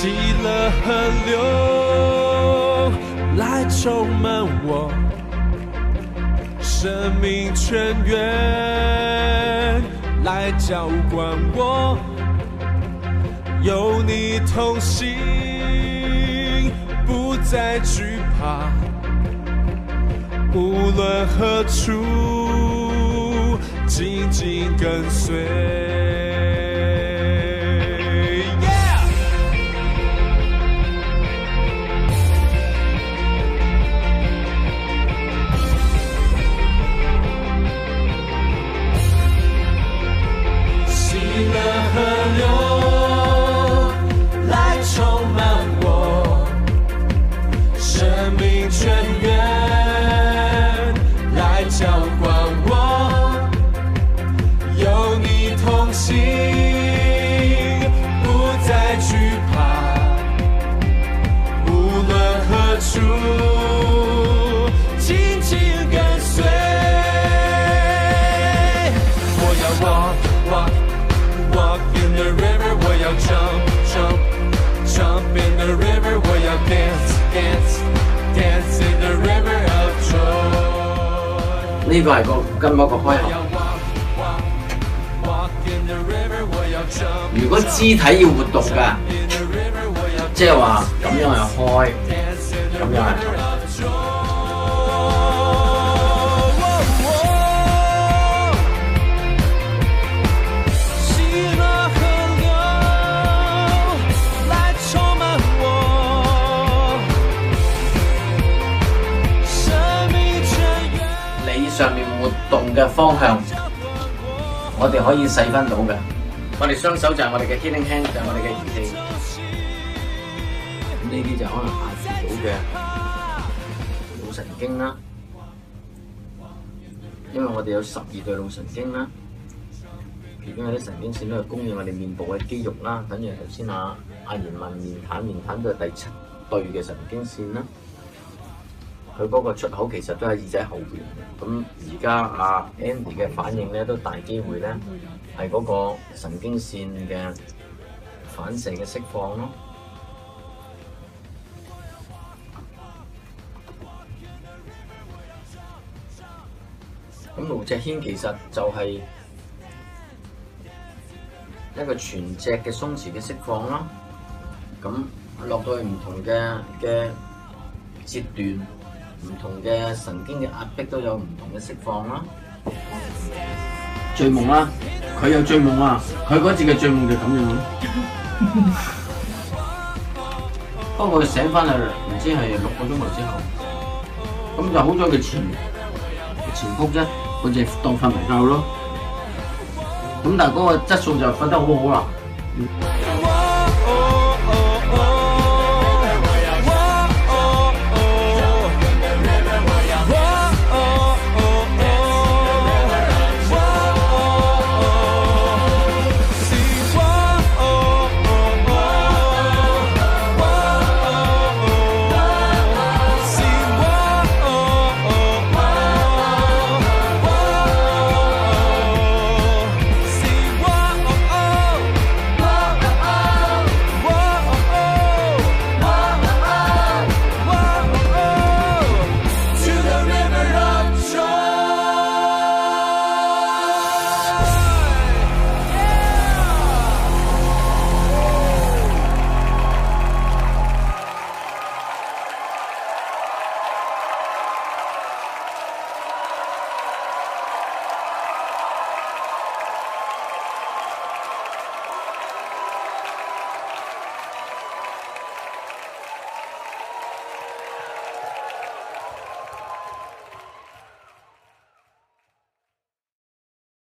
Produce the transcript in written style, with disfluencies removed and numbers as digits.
喜乐河流来充满我，生命泉源来浇灌我，有你同行，不再惧怕，无论何处，紧紧跟随。呢個係個金嗰個開口。如果肢體要活動㗎，即係話咁樣係開，咁樣係合。上面活動嘅方向，我哋可以細分到嘅。我哋雙手就係我哋嘅 healing hand， 就係我哋嘅儀器。咁呢啲就可能壓住到嘅腦神經啦，因為我哋有12對腦神經啦，其中有啲神經線都係供應我哋面部嘅肌肉啦。等於頭先阿言問面癱都係第7對嘅神經線啦。佢嗰個出口其實都喺耳仔後邊嘅，咁而家阿 Andy 嘅反應咧都大機會咧係嗰個神經線嘅反射嘅釋放咯。咁盧脊軒其實就係一個全脊嘅鬆弛嘅釋放啦。咁落到去唔同嘅節段。唔同嘅神經嘅壓迫都有唔同嘅釋放啦。追夢啦，佢有追夢啊！佢嗰次嘅追夢就咁樣。不過佢醒翻嚟，唔知係6個鐘頭之後，咁就好咗佢前仆啫，嗰隻當瞓唔覺咯。咁但係嗰個質素就瞓得好好啦。